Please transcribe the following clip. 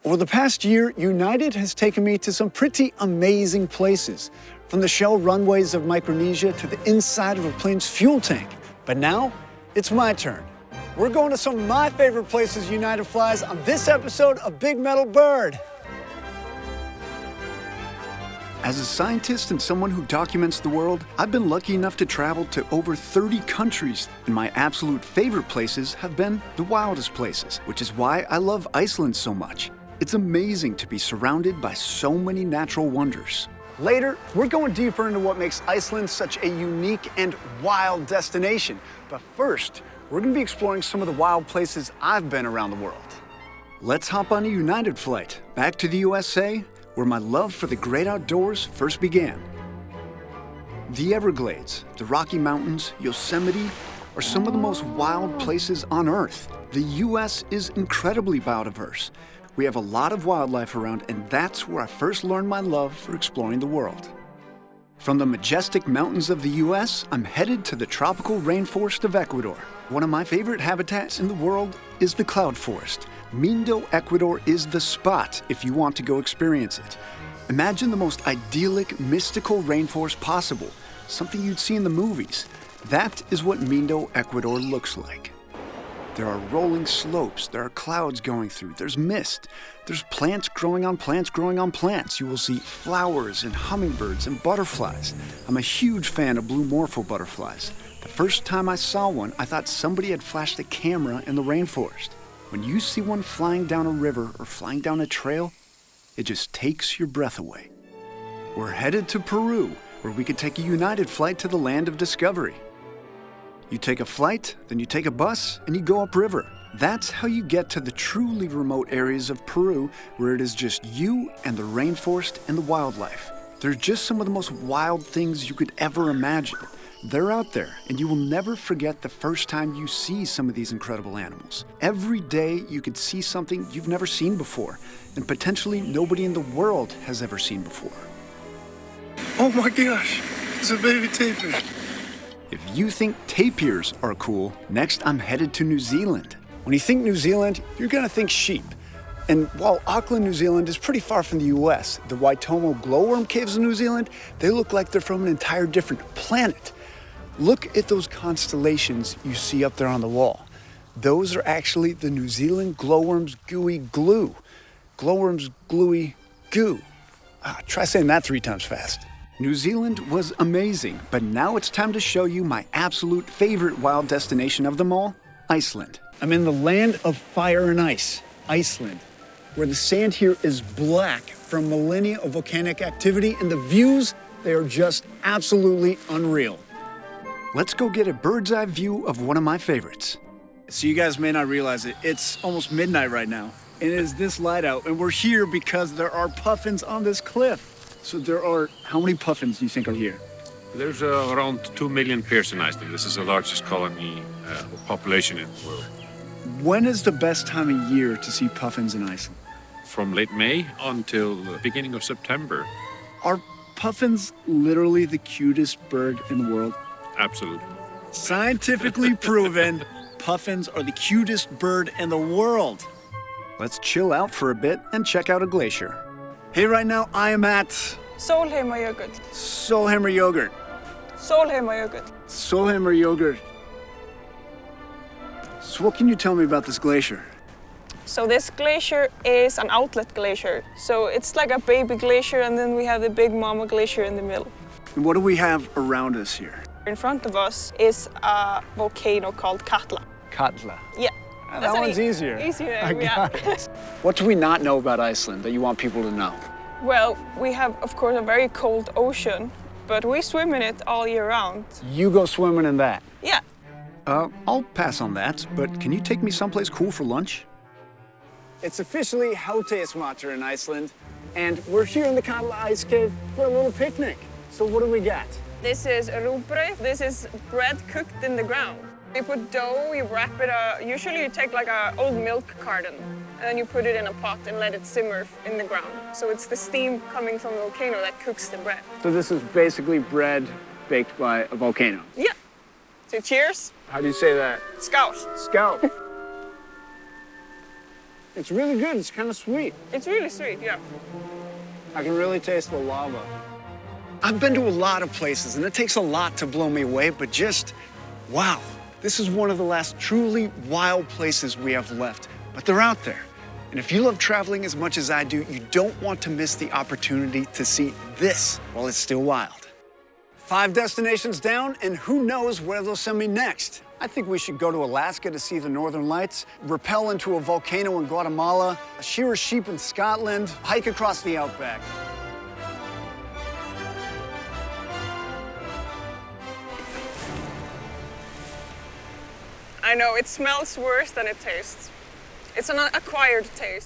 Over the past year, United has taken me to some pretty amazing places, from the shell runways of Micronesia to the inside of a plane's fuel tank. But now, it's my turn. We're going to some of my favorite places United flies on this episode of Big Metal Bird. As a scientist and someone who documents the world, I've been lucky enough to travel to over 30 countries, and my absolute favorite places have been the wildest places, which is why I love Iceland so much. It's amazing to be surrounded by so many natural wonders. Later, we're going deeper into what makes Iceland such a unique and wild destination. But first, we're going to be exploring some of the wild places I've been around the world. Let's hop on a United flight back to the USA, where my love for the great outdoors first began. The Everglades, the Rocky Mountains, Yosemite are some of the most wild places on Earth. The US is incredibly biodiverse. We have a lot of wildlife around, and that's where I first learned my love for exploring the world. From the majestic mountains of the US, I'm headed to the tropical rainforest of Ecuador. One of my favorite habitats in the world is the cloud forest. Mindo, Ecuador is the spot if you want to go experience it. Imagine the most idyllic, mystical rainforest possible, something you'd see in the movies. That is what Mindo, Ecuador looks like. There are rolling slopes, there are clouds going through, there's mist, there's plants growing on plants growing on plants. You will see flowers and hummingbirds and butterflies. I'm a huge fan of blue morpho butterflies. The first time I saw one, I thought somebody had flashed a camera in the rainforest. When you see one flying down a river or flying down a trail, it just takes your breath away. We're headed to Peru, where we could take a United flight to the land of discovery. You take a flight, then you take a bus, and you go upriver. That's how you get to the truly remote areas of Peru, where it is just you and the rainforest and the wildlife. They're just some of the most wild things you could ever imagine. They're out there, and you will never forget the first time you see some of these incredible animals. Every day, you could see something you've never seen before, and potentially nobody in the world has ever seen before. Oh my gosh, it's a baby tapir. If you think tapirs are cool, next I'm headed to New Zealand. When you think New Zealand, you're gonna think sheep. And while Auckland, New Zealand is pretty far from the US, the Waitomo glowworm caves in New Zealand, they look like they're from an entire different planet. Look at those constellations you see up there on the wall. Those are actually the New Zealand glowworm's gooey glue. Glowworm's gluey goo. Try saying that 3 times fast. New Zealand was amazing, but now it's time to show you my absolute favorite wild destination of them all, Iceland. I'm in the land of fire and ice, Iceland, where the sand here is black from millennia of volcanic activity, and the views, they are just absolutely unreal. Let's go get a bird's eye view of one of my favorites. So you guys may not realize it, it's almost midnight right now, and it is this light out, and we're here because there are puffins on this cliff. So there are, how many puffins do you think are here? There's around 2 million pairs in Iceland. This is the largest colony population in the world. When is the best time of year to see puffins in Iceland? From late May until the beginning of September. Are puffins literally the cutest bird in the world? Absolutely. Scientifically proven, puffins are the cutest bird in the world. Let's chill out for a bit and check out a glacier. Hey, right now I am at Sólheimajökull. Sólheimajökull. Sólheimajökull. Sólheimajökull. So what can you tell me about this glacier? So this glacier is an outlet glacier. So it's like a baby glacier, and then we have the big mama glacier in the middle. And what do we have around us here? In front of us is a volcano called Katla. Katla. Yeah. That one's easier. Easier, I got it. What do we not know about Iceland that you want people to know? Well, we have, of course, a very cold ocean, but we swim in it all year round. You go swimming in that? Yeah. I'll pass on that, but can you take me someplace cool for lunch? It's officially Hádegismatur in Iceland, and we're here in the Katla Ice Cave for a little picnic. So what do we got? This is rúgbrauð. This is bread cooked in the ground. You put dough, you wrap it, usually you take like an old milk carton, and then you put it in a pot and let it simmer in the ground. So it's the steam coming from the volcano that cooks the bread. So this is basically bread baked by a volcano? Yeah. So cheers. How do you say that? Skål. Skål. It's really good. It's kind of sweet. It's really sweet, yeah. I can really taste the lava. I've been to a lot of places, and it takes a lot to blow me away, but just, wow. This is one of the last truly wild places we have left, but they're out there. And if you love traveling as much as I do, you don't want to miss the opportunity to see this while it's still wild. 5 destinations down, and who knows where they'll send me next. I think we should go to Alaska to see the Northern Lights, rappel into a volcano in Guatemala, shear a sheep in Scotland, hike across the outback. I know, it smells worse than it tastes. It's an acquired taste.